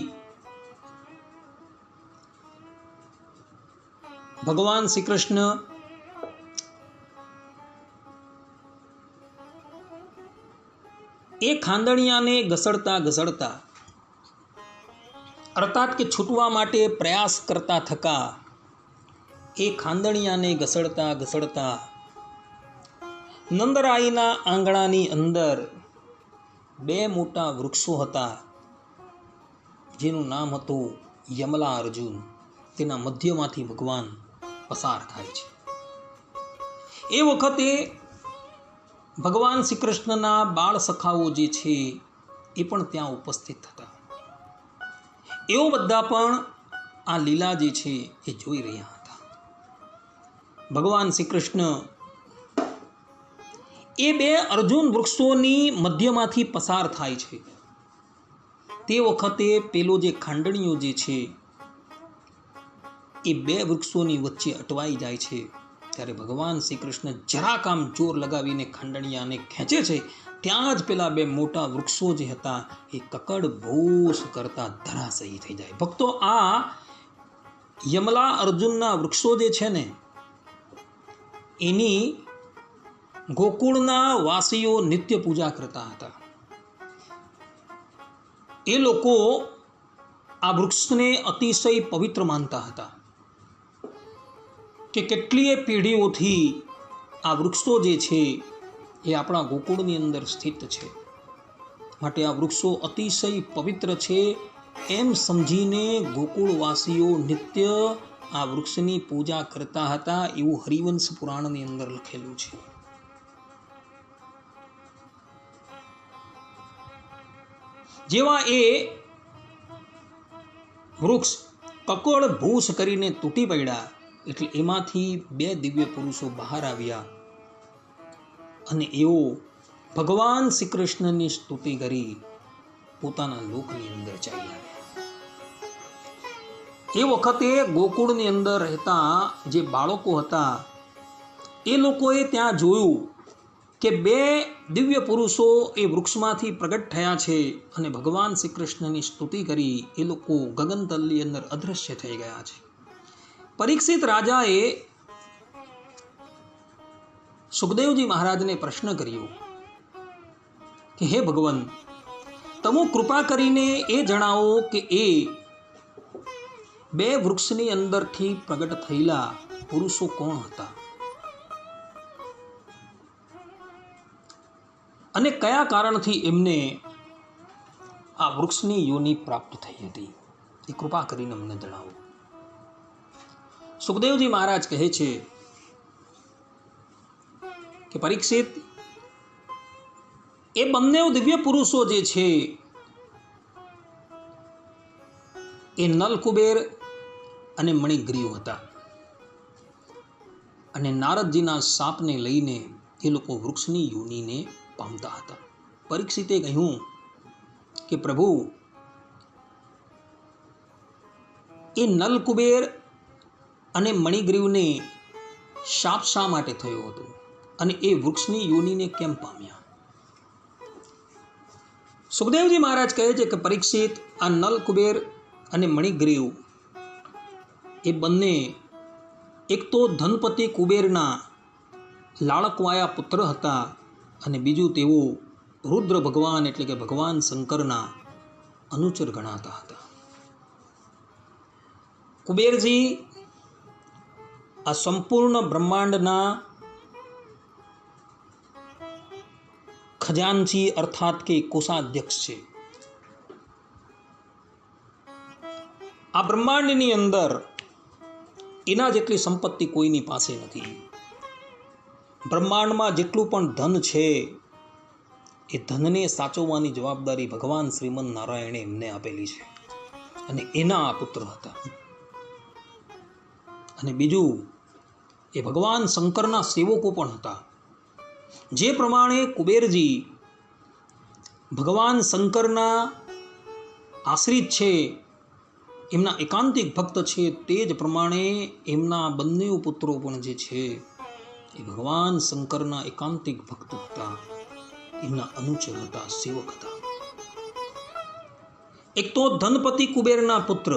ભગવાન શ્રી કૃષ્ણ એ ખાંડણિયાને ઘસડતા ઘસડતા અર્થાત કે છૂટવા માટે પ્રયાસ કરતા થકા એ ખાંડણિયાને ઘસડતા ઘસડતા નંદરાયના આંગણાની અંદર બે મોટા વૃક્ષો હતા જેનું નામ હતું યમલા અર્જુન. તેના મધ્યમાંથી ભગવાન પસાર થાય છે. એ વખતે ભગવાન શ્રી કૃષ્ણના બાળ સખાઓ જે છે એ પણ ત્યાં ઉપસ્થિત હતા. એઓ બધા પણ આ લીલા જે છે એ જોઈ રહ્યા હતા. ભગવાન શ્રી કૃષ્ણ એ બે અર્જુન વૃક્ષોની મધ્યમાંથી પસાર થાય છે. તે વખતે પેલો જે ખાંડણીઓ જે છે એ બે વૃક્ષોની વચ્ચે અટવાઈ જાય છે. ત્યારે ભગવાન શ્રી કૃષ્ણ જરાક આમ જોર લગાવીને ખાંડણિયાને ખેંચે છે. ત્યાં જ પેલા બે મોટા વૃક્ષો જે હતા એ કકડ ભૂસ કરતા ધરાશયી થઈ જાય. ભક્તો, આ યમલા અર્જુનના વૃક્ષો જે છે ને એની ગોકુળના વાસીઓ નિત્ય પૂજા કરતા હતા. એ લોકો આ વૃક્ષને અતિશય પવિત્ર માનતા હતા કે કેટલીય પેઢીઓથી આ વૃક્ષો જે છે એ આપણા ગોકુળની અંદર સ્થિત છે, માટે આ વૃક્ષો અતિશય પવિત્ર છે એમ સમજીને ગોકુળવાસીઓ નિત્ય આ વૃક્ષની પૂજા કરતા હતા. એવું હરિવંશ પુરાણની અંદર લખેલું છે. જેવા એ વૃક્ષ કકડ ભૂસ કરીને તૂટી પડ્યા એટલે એમાંથી બે દિવ્ય પુરુષો બહાર આવ્યા અને એઓ ભગવાન શ્રી કૃષ્ણની સ્તુતિ કરી પોતાના લોકની અંદર ચાલી આવ્યા. એ વખતે ગોકુળની અંદર રહેતા જે બાળકો હતા એ લોકોએ ત્યાં જોયું કે બે દિવ્ય પુરુષો એ વૃક્ષમાંથી પ્રગટ થયા છે અને ભગવાન શ્રી કૃષ્ણની સ્તુતિ કરી એ લોકો ગગનતલની અંદર અદૃશ્ય થઈ ગયા છે. પરીક્ષિત રાજાએ સુખદેવજી મહારાજને પ્રશ્ન કર્યો કે હે ભગવાન, તમે કૃપા કરીને એ જણાવો કે એ બે વૃક્ષની અંદરથી પ્રગટ થયેલા પુરુષો કોણ હતા અને કયા કારણથી એમને આ વૃક્ષની યોનિ પ્રાપ્ત થઈ હતી, એ કૃપા કરીને અમને જણાવો. સુખદેવજી મહારાજ કહે છે કે પરીક્ષિત, એ બંને દિવ્ય પુરુષો જે છે એ નલકુબેર અને મણિગ્રીવ હતા અને નારદજીના શાપને લઈને એ લોકો વૃક્ષની યોનિને પામતા હતા. પરીક્ષિતે કહ્યું કે પ્રભુ, એ નલકુબેર અને મણિગ્રીવને શાપ શા માટે થયો હતો અને એ વૃક્ષની યોનિને કેમ પામ્યા? સુખદેવજી મહારાજ કહે છે કે પરીક્ષિત, આ નલકુબેર અને મણિગ્રીવ એ બંને એક તો ધનપતિ કુબેરના લાળકવાયા પુત્ર હતા અને બીજું તેઓ રુદ્ર ભગવાન એટલે કે ભગવાન શંકરના અનુચર ગણાતા હતા. કુબેરજી આ સંપૂર્ણ બ્રહ્માંડના ખજાનચી અર્થાત કે કોષાધ્યક્ષ છે. આ બ્રહ્માંડની અંદર એના જેટલી સંપત્તિ કોઈની પાસે નથી. બ્રહ્માંડમાં જેટલું પણ ધન છે એ ધનને સાચવવાની જવાબદારી ભગવાન શ્રીમન નારાયણે એમને આપેલી છે અને એના આ પુત્ર હતા. અને બીજું, એ ભગવાન શંકરના સેવકો પણ હતા. જે પ્રમાણે કુબેરજી ભગવાન શંકરના આશ્રિત છે, એમના એકાંતિક ભક્ત છે, તે જ પ્રમાણે એમના બંને પુત્રો પણ જે છે એ ભગવાન શંકરના એકાંતિક ભક્ત હતા, એમના અનુચર હતા, સેવક હતા. એક તો ધનપતિ કુબેરના પુત્ર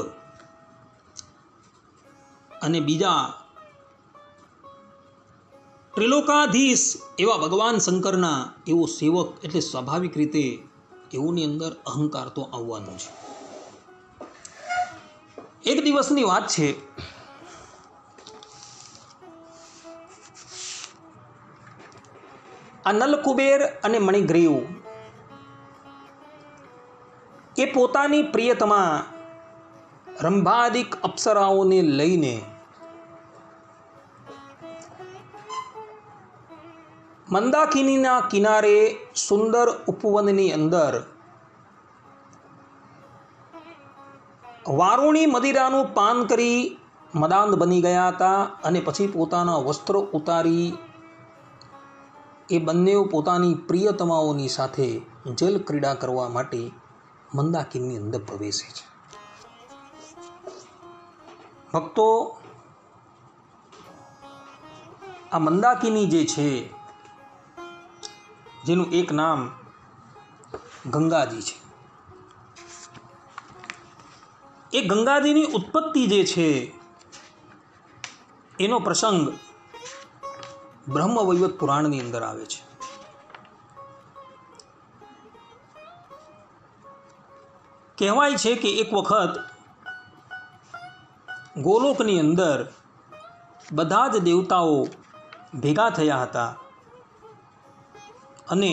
અને બીજા ત્રિલોકાધીશ એવા ભગવાન શંકરના એવો સેવક, એટલે સ્વાભાવિક રીતે એઓની અંદર અહંકાર તો આવવાનો છે. એક દિવસની વાત છે, આ નલકુબેર અને મણિગ્રીવ એ પોતાની પ્રિયતમા રંભાદિક અપ્સરાઓને લઈને મંદાકિનીના કિનારે સુંદર ઉપવનની અંદર વારુણી મદિરાનું પાન કરી મદાંધ બની ગયા હતા અને પછી પોતાના વસ્ત્ર ઉતારી એ બંને પોતાની પ્રિયતમાઓની સાથે જલ ક્રીડા કરવા માટે મંદાકિનીની અંદર પ્રવેશે છે. ભક્તો, આ મંદાકિની જે છે, જેનું એક નામ ગંગાજી છે, એ ગંગાજીની ઉત્પત્તિ જે છે એનો પ્રસંગ બ્રહ્મવૈવર્ત પુરાણની અંદર આવે છે. કહેવાય છે કે એક વખત ગોલોકની અંદર બધા જ દેવતાઓ ભેગા થયા હતા અને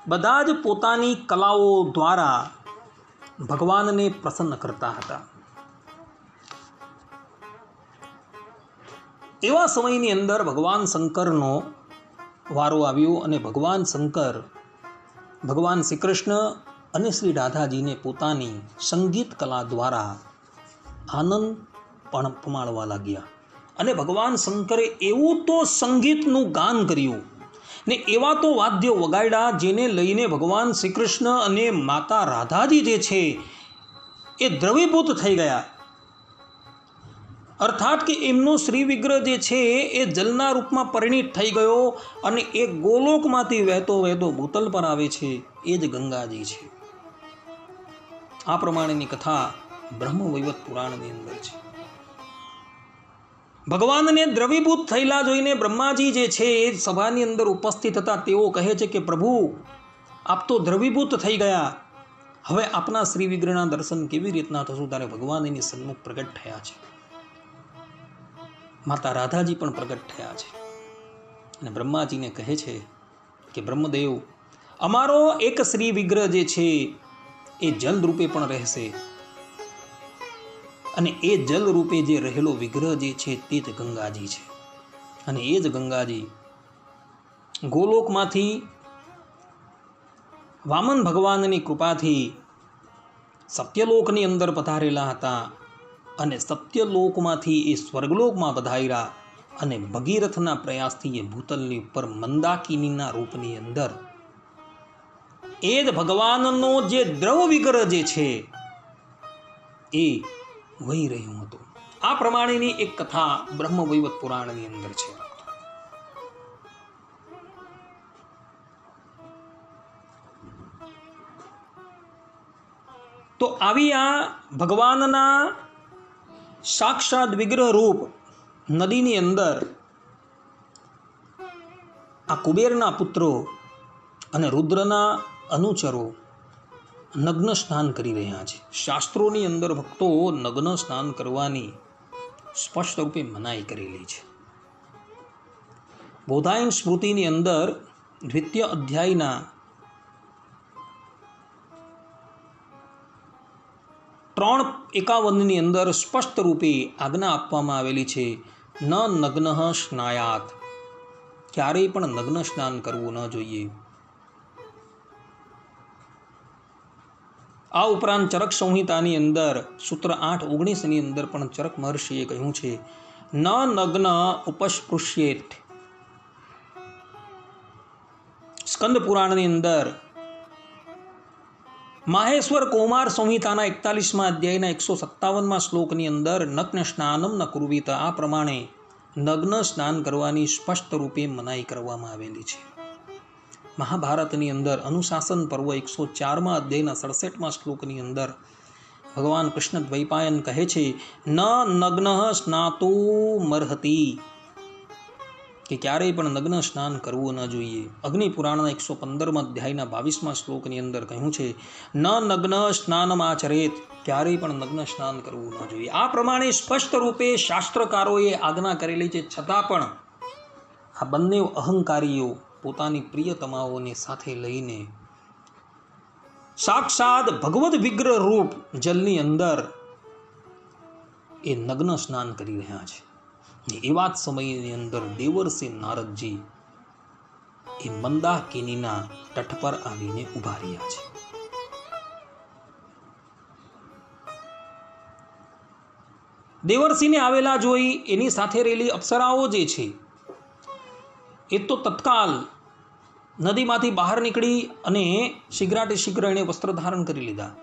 બધા જ પોતાની કલાઓ દ્વારા ભગવાનને પ્રસન્ન કરતા હતા. એવા સમયની અંદર ભગવાન શંકરનો વારો આવ્યો અને ભગવાન શંકર ભગવાન શ્રી કૃષ્ણ અને શ્રી રાધાજીને પોતાની સંગીત કલા દ્વારા આનંદ પણ પમાડવા લાગ્યા. અને ભગવાન શંકરે એવું તો સંગીતનું ગાન કર્યું ને એવા તો વાદ્યો વગાડ્યા, જેને લઈને ભગવાન શ્રી કૃષ્ણ અને માતા રાધાજી જે છે એ દ્રવીભૂત થઈ ગયા. અર્થાત કે એમનો શ્રી વિગ્રહ જે છે એ જલના રૂપમાં પરિણિત થઈ ગયો અને એ ગોલોકમાંથી વહેતો વહેતો ભૂતલ પર આવે છે, એ જ ગંગાજી છે. આ પ્રમાણેની કથા બ્રહ્મવૈવર્ત પુરાણની અંદર છે. ભગવાનને દ્રવીભૂત થયેલા જોઈને બ્રહ્માજી જે છે એ સભાની અંદર ઉપસ્થિત હતા. તેઓ કહે છે કે પ્રભુ, આપ તો દ્રવીભૂત થઈ ગયા, હવે આપના શ્રી વિગ્રહના દર્શન કેવી રીતના થશે? ત્યારે ભગવાન એની સન્મુખ પ્રગટ થયા છે. માતા રાધાજી પણ પ્રગટ થયા છે અને બ્રહ્માજીને કહે છે કે બ્રહ્મદેવ, અમારો એક શ્રી વિગ્રહ જે છે એ જલ રૂપે પણ રહેશે અને એ જલ રૂપે જે રહેલો વિગ્રહ જે છે તે જ ગંગાજી છે. અને એ જ ગંગાજી ગોલોકમાંથી વામન ભગવાનની કૃપાથી સત્યલોકની અંદર પધારેલા હતા અને સત્યલોકમાંથી એ સ્વર્ગલોકમાં પધાર્યા અને ભગીરથના પ્રયાસથી એ ભૂતલની ઉપર મંદાકિનીના રૂપની અંદર એ જ ભગવાનનો જે દ્રવ વિગ્રહ જે છે એ વહી રહ્યું હતું. આ પ્રમાણેની એક કથા બ્રહ્મવૈવર્ત પુરાણની અંદર છે. તો આવી આ ભગવાનના સાક્ષાત વિગ્રહ રૂપ નદીની અંદર આ કુબેરના પુત્રો અને રુદ્રના અનુચરો નગ્ન સ્નાન કરી રહ્યા છે. શાસ્ત્રોની અંદર ભક્તો નગ્ન સ્નાન કરવાની સ્પષ્ટ રૂપે મનાઈ કરેલી છે. બોધાયન સ્મૃતિની અંદર 2ય અધ્યાયના 3:51 અંદર સ્પષ્ટ રૂપે આજ્ઞા આપવામાં આવેલી છે, ન નગ્ન સ્નાયાત, ક્યારેય પણ નગ્ન સ્નાન કરવું ન જોઈએ. આ ઉપરાંત ચરક સંહિતાની અંદર સૂત્ર 8:19 અંદર પણ ચરક મહર્ષિએ કહ્યું છે, ન નગ્ન ઉપસ્પૃશ્યેત. સ્કંદ પુરાણની અંદર માહેશ્વર કૌમાર સંહિતાના 41મા અધ્યાયના 157મા શ્લોકની અંદર નગ્ન સ્નાનમ ન કુર્વીત, આ પ્રમાણે નગ્ન સ્નાન કરવાની સ્પષ્ટ રૂપે મનાઈ કરવામાં આવેલી છે. મહાભારતની અંદર અનુશાસન પર્વ 104મા અધ્યાયના 67મા શ્લોકની અંદર ભગવાન કૃષ્ણ દ્વૈપાયન કહે છે, ન નગ્ન સ્નાતો મર્હતિ, કે ક્યારેય પણ નગ્ન સ્નાન કરવું ન જોઈએ. અગ્નિપુરાણના 115મા અધ્યાયના 22મા શ્લોકની અંદર કહ્યું છે, ન નગ્ન સ્નાનમાચરેત, ક્યારેય પણ નગ્ન સ્નાન કરવું ન જોઈએ. આ પ્રમાણે સ્પષ્ટ રૂપે શાસ્ત્રકારોએ આજ્ઞા કરેલી છે. છતાં પણ આ બંને અહંકારીઓ પોતાની પ્રિયતમાઓને સાથે લઈને સાક્ષાત ભગવદ વિગ્રહ રૂપ જલની અંદર એ નગ્ન સ્નાન કરી રહ્યા છે. એવા જ સમયની અંદર દેવર્ષિ નારદજી એ મંદાકિનીના તટ પર આવીને ઉભા રહ્યા છે. દેવર્ષિને આવેલા જોઈ એની સાથે રહેલી અપ્સરાઓ જે છે એ તો તત્કાલ નદીમાંથી બહાર નીકળી અને શીઘ્રાટે શીઘ્ર એણે વસ્ત્ર ધારણ કરી લીધા.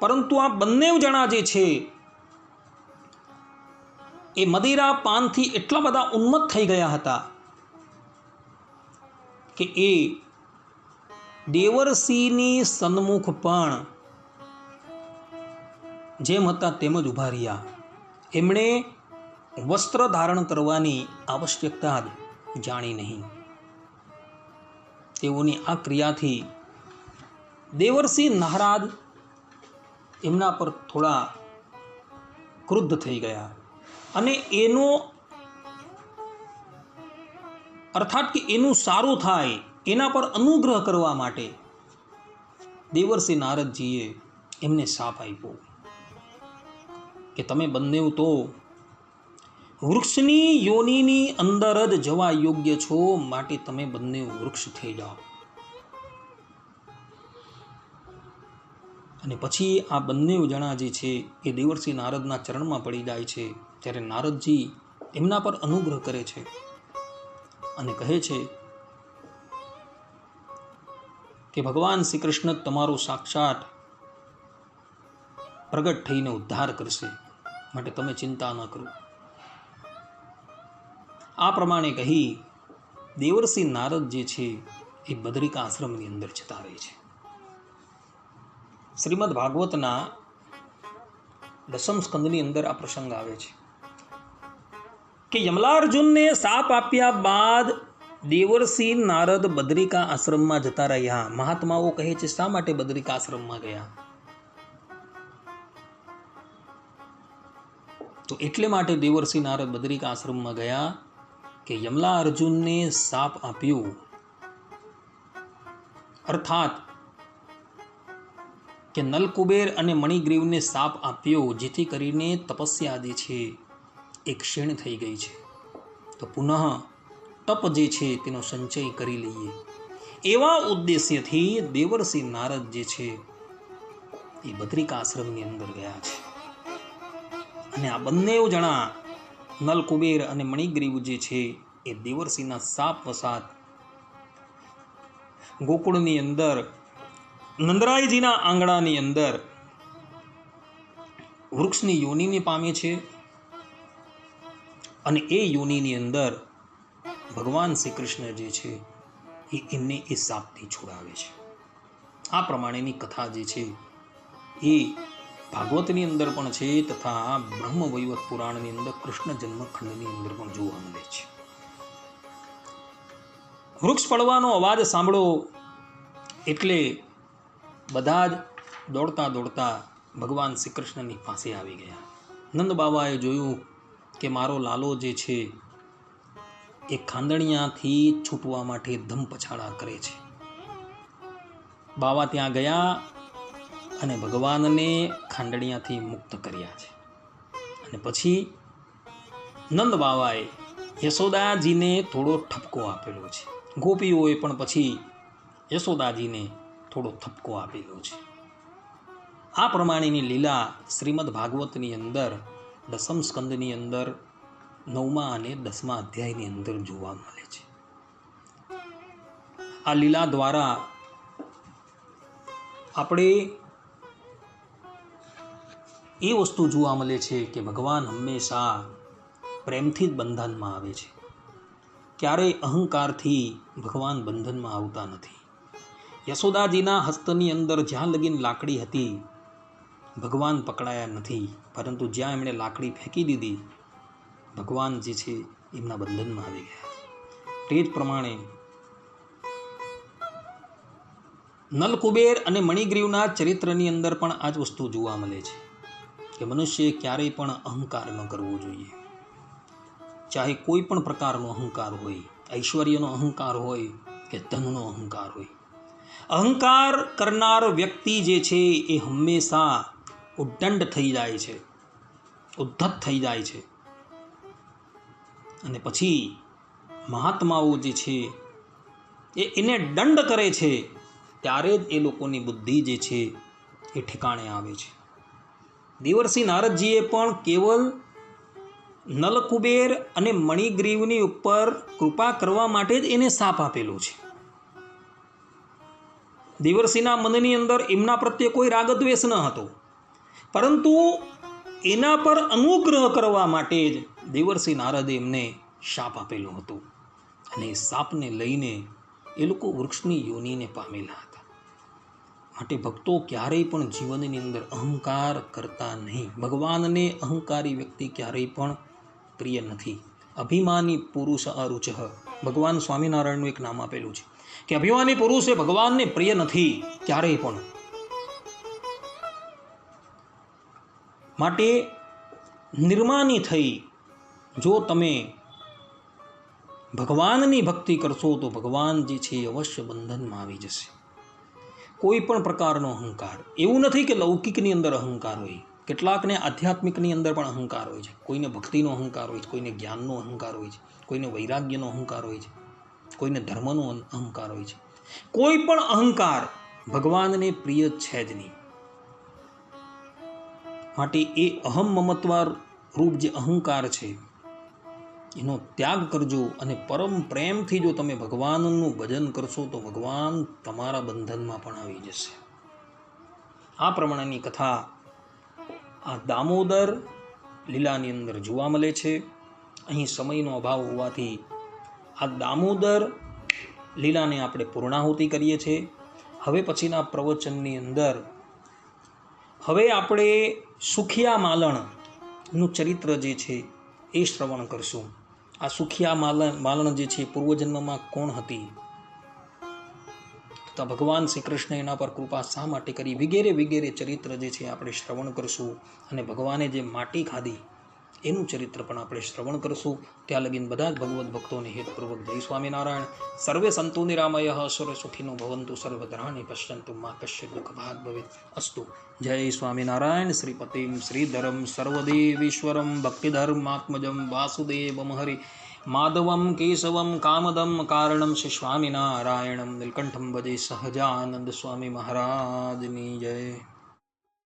પરંતુ આ બંને જણા જે છે એ મદિરા પાનથી એટલા બધા ઉન્મત્ત થઈ ગયા હતા કે એ દેવર્ષિની સન્મુખ પણ જેમ હતા તેમ જ ઊભા રહ્યા. એમણે વસ્ત્ર ધારણ કરવાની આવશ્યકતા જાણી નહીં. તેઓની આ ક્રિયાથી દેવર્ષિ નારદ એમના પર થોડા ક્રુદ્ધ થઈ ગયા અને એનો અર્થાત કે એનું સારું થાય એના પર અનુગ્રહ કરવા માટે દેવર્ષિ નારદજીએ એમને શાપ આપ્યો કે તમે બંને તો વૃક્ષની યોનિની અંદર જ જવા યોગ્ય છો, માટે તમે બંને વૃક્ષ થઈ જાઓ. અને પછી આ બંને જણા જે છે એ દેવર્ષિ નારદના ચરણમાં પડી જાય છે. ત્યારે નારદજી એમના પર અનુગ્રહ કરે છે અને કહે છે કે ભગવાન શ્રી કૃષ્ણ તમારો સાક્ષાત પ્રગટ થઈને ઉદ્ધાર કરશે, માટે તમે ચિંતા ન કરો. આ પ્રમાણે કહી દેવર્ષિ નારદ જે છે એ બદ્રિકા આશ્રમની અંદર જતા રહે છે. શ્રીમદ ભાગવતના 10મ સ્કંદની અંદર આ પ્રસંગ આવે છે કે યમલાર્જુનને શાપ આપ્યા બાદ દેવર્ષિ નારદ બદ્રિકા આશ્રમમાં જતા રહ્યા. મહાત્માઓ કહે છે, શા માટે બદ્રિકા આશ્રમમાં ગયા? તો એટલે માટે દેવર્ષિ નારદ બદ્રિકા આશ્રમમાં ગયા કે યમલા અર્જુનને શાપ આપ્યો, અર્થાત કે નલકુબેર અને મણિગ્રીવને શાપ આપ્યો, જેથી કરીને તપસ્યા જે છે એ ક્ષીણ થઈ ગઈ છે. તો પુનઃ તપ જે છે તેનો સંચય કરી લઈએ, એવા ઉદ્દેશ્યથી દેવર્ષિ નારદ જે છે એ બદ્રિકા આશ્રમની અંદર ગયા છે. અને આ બંને જણા નલકુબેર અને મણિગ્રીવ જે છે એ દેવર્ષિના શાપ વસાત ગોકુળની અંદર નંદરાયજીના આંગણાની અંદર વૃક્ષની યોનિને પામે છે અને એ યોનિની અંદર ભગવાન શ્રી કૃષ્ણ જે છે એ એમને એ શાપથી છોડાવે છે. આ પ્રમાણેની કથા જે છે એ ભાગવતની અંદર પણ છે તથા બ્રહ્મ વૈવત પુરાણની અંદર કૃષ્ણ જન્મખંડની અંદર પણ જોવા મળે છે. વૃક્ષ પડવાનો અવાજ સાંભળો એટલે બધા જ દોડતા દોડતા ભગવાન શ્રી કૃષ્ણની પાસે આવી ગયા. નંદ બાબાએ જોયું કે મારો લાલો જે છે એ ખાંદણિયાથી છૂટવા માટે ધમ પછાડા કરે છે. બાવા ત્યાં ગયા અને ભગવાનને ખાંડણિયાથી મુક્ત કર્યા છે. અને પછી નંદ બાવાએ યશોદાજીને થોડો ઠપકો આપેલો છે. ગોપીઓએ પણ પછી યશોદાજીને થોડો ઠપકો આપેલો છે. આ પ્રમાણેની લીલા શ્રીમદ ભાગવતની અંદર 10મ સ્કંદની અંદર 9મા અને 10મા અધ્યાયની અંદર જોવા મળે છે. આ લીલા દ્વારા આપણે એ વસ્તુ જોવા મળે છે કે ભગવાન હંમેશા પ્રેમથી જ બંધનમાં આવે છે. ક્યારેય અહંકારથી ભગવાન બંધનમાં આવતા નથી. યશોદાજીના હસ્તની અંદર જ્યાં લગીન લાકડી હતી ભગવાન પકડાયા નથી, પરંતુ જ્યાં એમણે લાકડી ફેંકી દીધી ભગવાન જે છે એમના બંધનમાં આવી ગયા. તે જ પ્રમાણે નલકુબેર અને મણિગ્રીવના ચરિત્રની અંદર પણ આ જ વસ્તુ જોવા મળે છે કે મનુષ્યએ ક્યારેય પણ અહંકાર ન કરવો જોઈએ. ચાહે કોઈ પણ પ્રકારનો અહંકાર હોય, ઐશ્વર્યનો અહંકાર હોય કે ધનનો અહંકાર હોય. અહંકાર કરનાર વ્યક્તિ જે છે એ હંમેશા ઉદ્દંડ થઈ જાય છે, ઉદ્ધત થઈ જાય છે. અને પછી મહાત્માઓ જે છે એને દંડ કરે છે, ત્યારે જ એ લોકોની બુદ્ધિ જે છે એ ઠેકાણે આવે છે. દેવર્ષિ નારદજીએ પણ કેવલ નલકુબેર અને મણિગ્રીવની ઉપર કૃપા કરવા માટે જ એને શાપ આપેલો છે. દેવર્ષિના મનની અંદર એમના પ્રત્યે કોઈ રાગદ્વેષ ન હતો, પરંતુ એના પર અનુગ્રહ કરવા માટે જ દેવર્ષિ નારદે એમને શાપ આપેલો હતો. અને શાપને લઈને એ લોકો વૃક્ષની યોનિને પામેલા હતા. માટે ભક્તો ક્યારેય પણ જીવનની અંદર અહંકાર કરતા નહીં. ભગવાનને અહંકારી વ્યક્તિ ક્યારેય પણ પ્રિય નથી. અભિમાની પુરુષ અરુચઃ, ભગવાન સ્વામિનારાયણનું એક નામ આપેલું છે કે અભિમાની પુરુષ એ ભગવાનને પ્રિય નથી ક્યારેય પણ. માટે નિર્માની થઈ જો તમે ભગવાનની ભક્તિ કરશો તો ભગવાન જે છે એ અવશ્ય બંધનમાં આવી જશે. કોઈ પણ પ્રકારનો અહંકાર, એવું નથી કે લૌકિકની અંદર અહંકાર હોય, કેટલાકને આધ્યાત્મિકની અંદર પણ અહંકાર હોય છે. કોઈને ભક્તિનો અહંકાર હોય છે, કોઈને જ્ઞાનનો અહંકાર હોય છે, કોઈને વૈરાગ્યનો અહંકાર હોય છે, કોઈને ધર્મનો અહંકાર હોય છે. કોઈ પણ અહંકાર ભગવાનને પ્રિય છે જ નહીં. માટે એ અહમ મમત્વ રૂપ જે અહંકાર છે એનો ત્યાગ કરજો. અને પરમ પ્રેમથી જો તમે ભગવાનનું ભજન કરશો તો ભગવાન તમારા બંધનમાં પણ આવી જશે. આ પ્રમાણેની કથા આ દામોદર લીલાની અંદર જોવા મળે છે. અહીં સમયનો અભાવ હોવાથી આ દામોદર લીલાને આપણે પૂર્ણાહુતિ કરીએ છીએ. હવે પછીના પ્રવચનની અંદર હવે આપણે સુખિયા માલણનું ચરિત્ર જે છે એ શ્રવણ કરશું. આ સુખિયા માલણ જે છે પૂર્વજન્મમાં કોણ હતી, તો ભગવાન શ્રી કૃષ્ણ એના પર કૃપા શા માટે કરી, વગેરે વગેરે ચરિત્ર જે છે આપણે શ્રવણ કરશું. અને ભગવાને જે માટી ખાધી એનું ચરિત્ર પણ આપણે શ્રવણ કરશું. ત્યાં લગીન બધા જ ભગવદ્ ભક્તોને હેતપૂર્વક જય સ્વામિનારાયણ. સર્વે સંતુ નિરામયઃ સર્વે સુખિનો ભવંતુ સર્વદ્રાણી પશ્યંતુ મા કશ્ચિત દુઃખ ભાગ ભવેત અસ્તુ. જય સ્વામિનારાયણ. શ્રીપતિમ શ્રીધરમ સર્વદેવીશ્વરમ ભક્તિધર્માત્મજમ વાસુદેવમ હરિ માધવમ કેશવમ કામદમ કારણમ શ્રી સ્વામિનારાયણમ નીલકંઠમ ભજે સહજાનંદ સ્વામી મહારાજની જય.